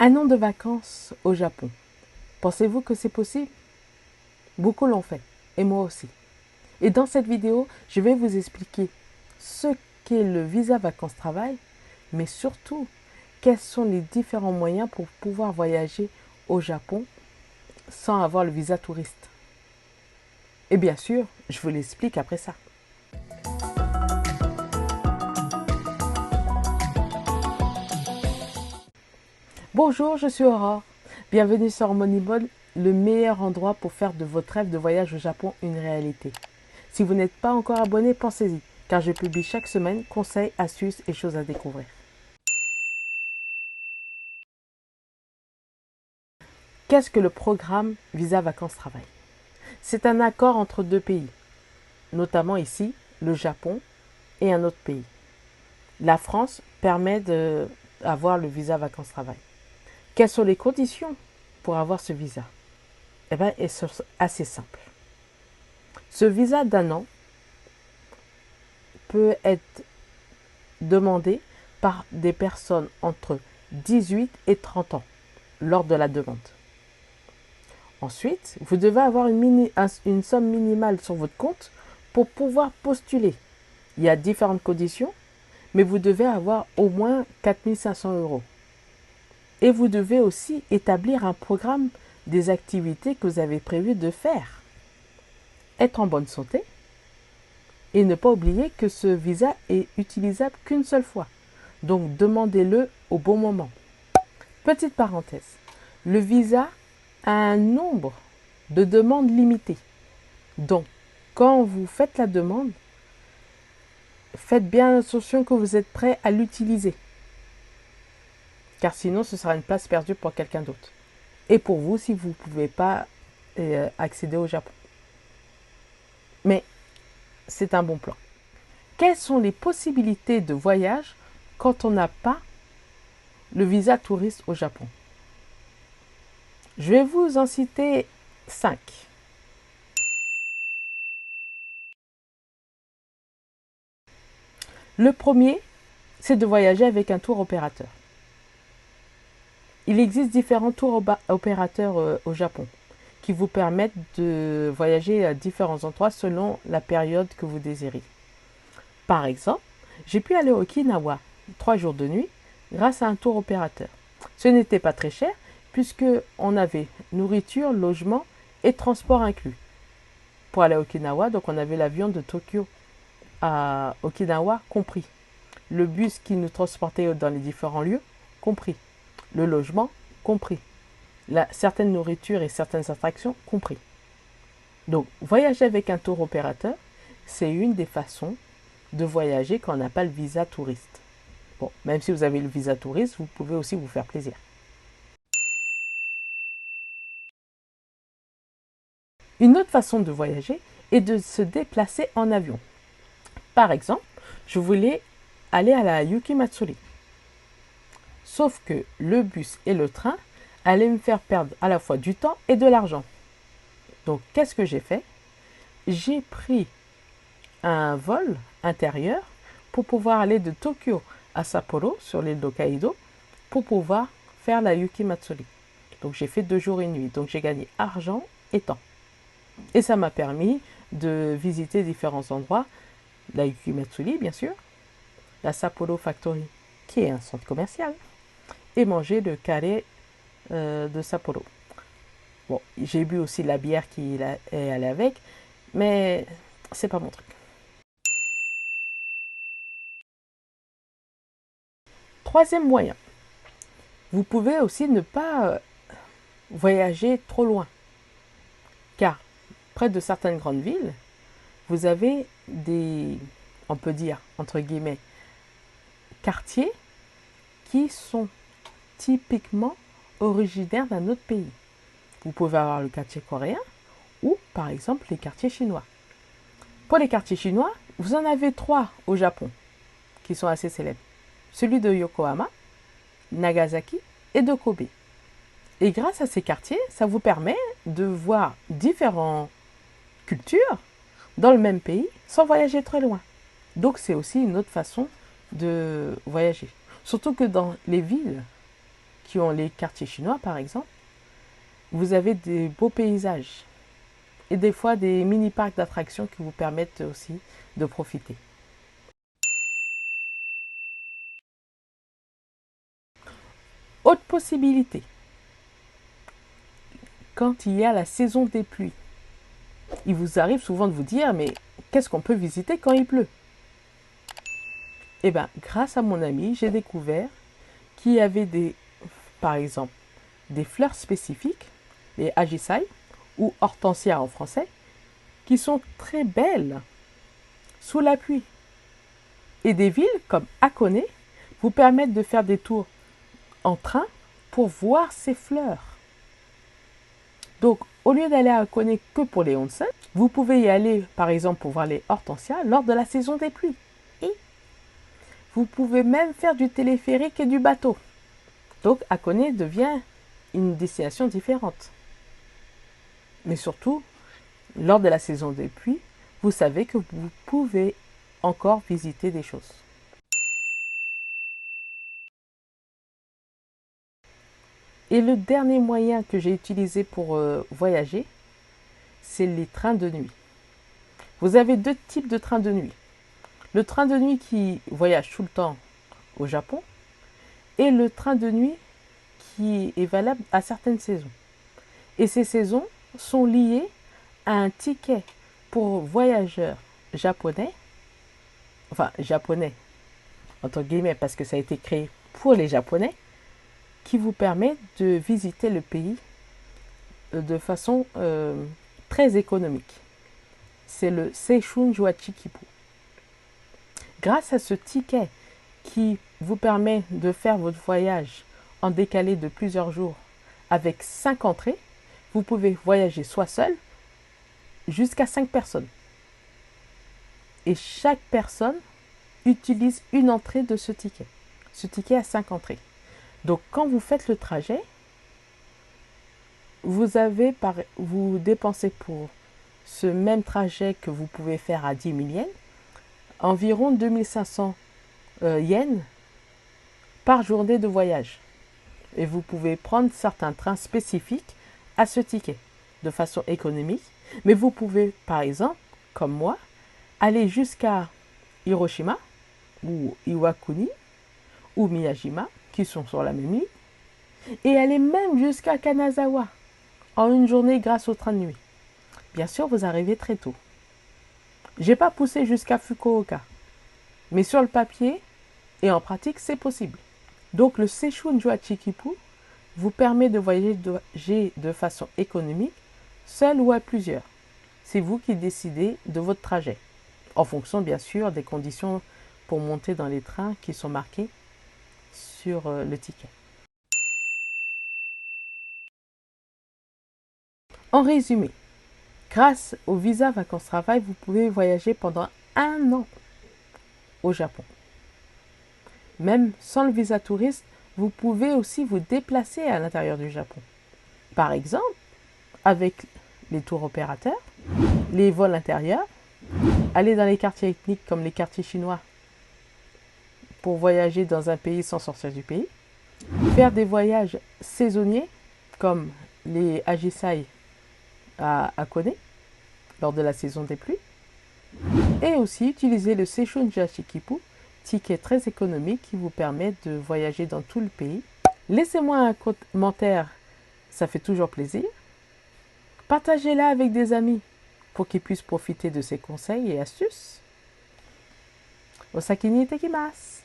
Un an de vacances au Japon. Pensez-vous que c'est possible? Beaucoup l'ont fait, et moi aussi. Et dans cette vidéo, je vais vous expliquer ce qu'est le visa vacances-travail, mais surtout, quels sont les différents moyens pour pouvoir voyager au Japon sans avoir le visa touriste. Et bien sûr, je vous l'explique après ça. Bonjour, je suis Aurore. Bienvenue sur Harmonymode, le meilleur endroit pour faire de votre rêve de voyage au Japon une réalité. Si vous n'êtes pas encore abonné, pensez-y, car je publie chaque semaine conseils, astuces et choses à découvrir. Qu'est-ce que le programme Visa Vacances Travail? C'est un accord entre deux pays, notamment ici, le Japon et un autre pays. La France permet d'avoir le visa Vacances Travail. Quelles sont les conditions pour avoir ce visa? Eh bien, elles sont assez simples. Ce visa d'un an peut être demandé par des personnes entre 18 et 30 ans lors de la demande. Ensuite, vous devez avoir une somme minimale sur votre compte pour pouvoir postuler. Il y a différentes conditions, mais vous devez avoir au moins 4 500 €. Et vous devez aussi établir un programme des activités que vous avez prévu de faire. Être en bonne santé et ne pas oublier que ce visa est utilisable qu'une seule fois. Donc demandez-le au bon moment. Petite parenthèse, le visa a un nombre de demandes limité. Donc quand vous faites la demande, faites bien attention que vous êtes prêt à l'utiliser. Car sinon ce sera une place perdue pour quelqu'un d'autre. Et pour vous si vous ne pouvez pas accéder au Japon. Mais c'est un bon plan. Quelles sont les possibilités de voyage quand on n'a pas le visa touriste au Japon? Je vais vous en citer 5. Le premier, c'est de voyager avec un tour opérateur. Il existe différents tours opérateurs au Japon qui vous permettent de voyager à différents endroits selon la période que vous désirez. Par exemple, j'ai pu aller au Okinawa 3 jours de nuit grâce à un tour opérateur. Ce n'était pas très cher puisque on avait nourriture, logement et transport inclus. Pour aller à Okinawa, donc on avait l'avion de Tokyo à Okinawa compris. Le bus qui nous transportait dans les différents lieux compris. Le logement compris. Certaines nourritures et certaines attractions compris. Donc voyager avec un tour opérateur, c'est une des façons de voyager quand on n'a pas le visa touriste. Bon, même si vous avez le visa touriste, vous pouvez aussi vous faire plaisir. Une autre façon de voyager est de se déplacer en avion. Par exemple, je voulais aller à la Yuki Matsuri. Sauf que le bus et le train allaient me faire perdre à la fois du temps et de l'argent. Donc, qu'est-ce que j'ai fait? J'ai pris un vol intérieur pour pouvoir aller de Tokyo à Sapporo sur l'île d'Hokkaido pour pouvoir faire la Yuki Matsuri. Donc j'ai fait 2 jours et une nuit. Donc j'ai gagné argent et temps. Et ça m'a permis de visiter différents endroits. La Yuki Matsuri, bien sûr. La Sapporo Factory, qui est un centre commercial. Et manger le carré de Sapporo. Bon, j'ai bu aussi la bière qui est allée avec. Mais c'est pas mon truc. Troisième moyen, vous pouvez aussi ne pas voyager trop loin. Car près de certaines grandes villes, vous avez on peut dire, entre guillemets, quartiers qui sont typiquement originaires d'un autre pays. Vous pouvez avoir le quartier coréen ou, par exemple, les quartiers chinois. Pour les quartiers chinois, vous en avez 3 au Japon qui sont assez célèbres. Celui de Yokohama, Nagasaki et de Kobe. Et grâce à ces quartiers, ça vous permet de voir différentes cultures dans le même pays sans voyager très loin. Donc c'est aussi une autre façon de voyager. Surtout que dans les villes qui ont les quartiers chinois par exemple, vous avez des beaux paysages et des fois des mini-parcs d'attractions qui vous permettent aussi de profiter. Autre possibilité, quand il y a la saison des pluies, il vous arrive souvent de vous dire, mais qu'est-ce qu'on peut visiter quand il pleut? Eh bien, grâce à mon ami, j'ai découvert qu'il y avait par exemple, des fleurs spécifiques, les agisai, ou hortensia en français, qui sont très belles sous la pluie. Et des villes comme Hakone vous permettent de faire des tours en train pour voir ces fleurs. Donc, au lieu d'aller à Hakone que pour les onsen, vous pouvez y aller, par exemple, pour voir les hortensias lors de la saison des pluies. Et vous pouvez même faire du téléphérique et du bateau. Donc, Hakone devient une destination différente. Mais surtout, lors de la saison des pluies, vous savez que vous pouvez encore visiter des choses. Et le dernier moyen que j'ai utilisé pour voyager, c'est les trains de nuit. Vous avez deux types de trains de nuit. Le train de nuit qui voyage tout le temps au Japon et le train de nuit qui est valable à certaines saisons. Et ces saisons sont liées à un ticket pour voyageurs japonais, enfin japonais entre guillemets parce que ça a été créé pour les Japonais, qui vous permet de visiter le pays de façon très économique. C'est le Seishun Joachikipu. Grâce à ce ticket qui vous permet de faire votre voyage en décalé de plusieurs jours avec 5 entrées, vous pouvez voyager soit seul, jusqu'à 5 personnes. Et chaque personne utilise une entrée de ce ticket. Ce ticket a 5 entrées. Donc quand vous faites le trajet, vous dépensez pour ce même trajet que vous pouvez faire à 10 000 yens, environ 2500 yens par journée de voyage. Et vous pouvez prendre certains trains spécifiques à ce ticket de façon économique. Mais vous pouvez, par exemple, comme moi, aller jusqu'à Hiroshima ou Iwakuni ou Miyajima, qui sont sur la même ligne, et aller même jusqu'à Kanazawa en une journée grâce au train de nuit. Bien sûr, vous arrivez très tôt. J'ai pas poussé jusqu'à Fukuoka, mais sur le papier et en pratique, c'est possible. Donc le Seishun Joachikipu vous permet de voyager de façon économique, seul ou à plusieurs. C'est vous qui décidez de votre trajet, en fonction bien sûr des conditions pour monter dans les trains qui sont marqués sur le ticket. En résumé, grâce au visa vacances-travail, vous pouvez voyager pendant 1 an au Japon. Même sans le visa touriste, vous pouvez aussi vous déplacer à l'intérieur du Japon. Par exemple, avec les tours opérateurs, les vols intérieurs, aller dans les quartiers ethniques comme les quartiers chinois pour voyager dans un pays sans sortir du pays, faire des voyages saisonniers comme les Agisai à Hakone lors de la saison des pluies, et aussi utiliser le Seishun Joachikipu, ticket très économique qui vous permet de voyager dans tout le pays. Laissez-moi un commentaire, ça fait toujours plaisir. Partagez-la avec des amis pour qu'ils puissent profiter de ces conseils et astuces. Osaki ni itekimasu.